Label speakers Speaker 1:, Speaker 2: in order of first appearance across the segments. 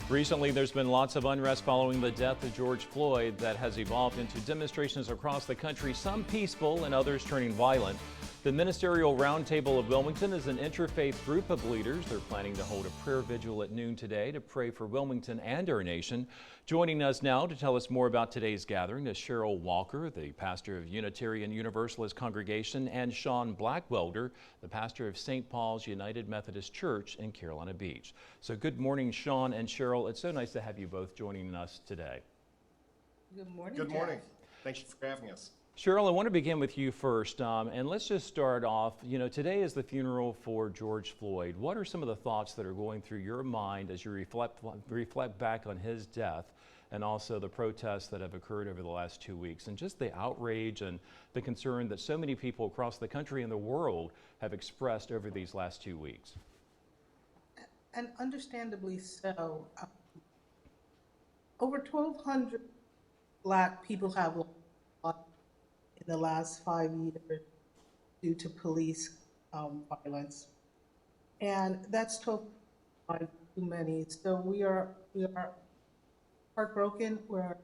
Speaker 1: Recently, there's been lots of unrest following the death of George Floyd that has evolved into demonstrations across the country, some peaceful and others turning violent. The Ministerial Roundtable of Wilmington is an interfaith group of leaders. They're planning to hold a prayer vigil at noon today to pray for Wilmington and our nation. Joining us now to tell us more about today's gathering is Cheryl Walker, the pastor of Unitarian Universalist Congregation, and Sean Blackwelder, the pastor of St. Paul's United Methodist Church in Carolina Beach. So good morning, Sean and Cheryl. It's so nice to have you both joining us today.
Speaker 2: Good morning.
Speaker 3: Good morning. Thank you for having us.
Speaker 1: Cheryl, I want to begin with you first, and let's just start off. Today is the funeral for George Floyd. What are some of the thoughts that are going through your mind as you reflect back on his death and also the protests that have occurred over the last 2 weeks, and just the outrage and the concern that so many people across the country and the world have expressed over these last 2 weeks?
Speaker 2: And understandably so. Over 1,200 Black people have lost in the last 5 years due to police violence, and that's too many. So we are heartbroken. We're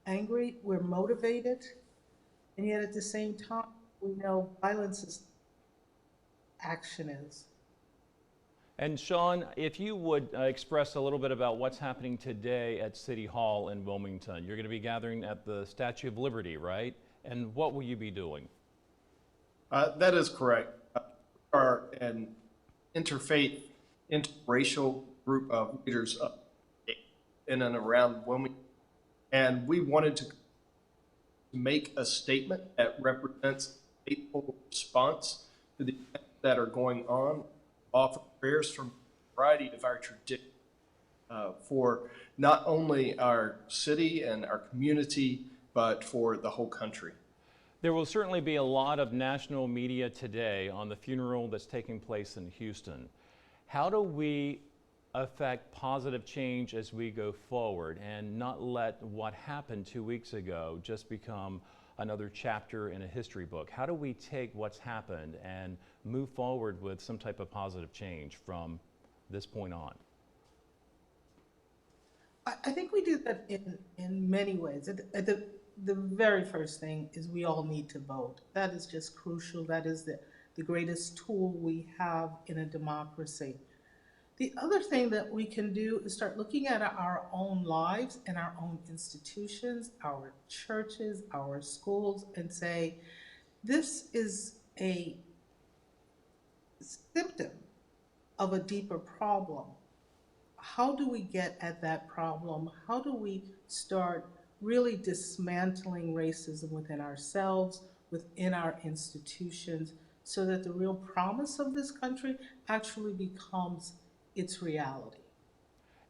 Speaker 2: angry. We're motivated, and yet at the same time, we know violence is action is.
Speaker 1: And Sean, if you would express a little bit about what's happening today at City Hall in Wilmington. You're going to be gathering at the Statue of Liberty, right? And what will you be doing?
Speaker 3: That is correct. We are an interfaith, interracial group of leaders in and around Wilmington, and we wanted to make a statement that represents a faithful response to the events that are going on. Offer prayers from a variety of our traditions for not only our city and our community, but for the whole country.
Speaker 1: There will certainly be a lot of national media today on the funeral that's taking place in Houston. How do we affect positive change as we go forward and not let what happened 2 weeks ago just become another chapter in a history book? How do we take what's happened and move forward with some type of positive change from this point on?
Speaker 2: I think we do that in many ways. The very first thing is we all need to vote. That is just crucial. That is the greatest tool we have in a democracy. The other thing that we can do is start looking at our own lives and our own institutions, our churches, our schools, and say, this is a symptom of a deeper problem. How do we get at that problem? How do we start really dismantling racism within ourselves, within our institutions, so that the real promise of this country actually becomes its reality?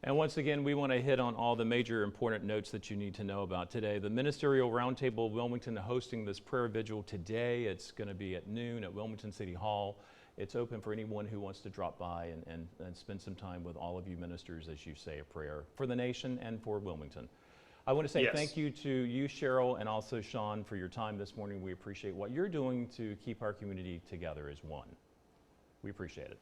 Speaker 1: And once again, we want to hit on all the major important notes that you need to know about today. The Ministerial Roundtable of Wilmington hosting this prayer vigil today. It's going to be at noon at Wilmington City Hall. It's open for anyone who wants to drop by and spend some time with all of you ministers as you say a prayer for the nation and for Wilmington. I want to say Thank you to you, Cheryl, and also Sean, for your time this morning. We appreciate what you're doing to keep our community together as one. We appreciate it.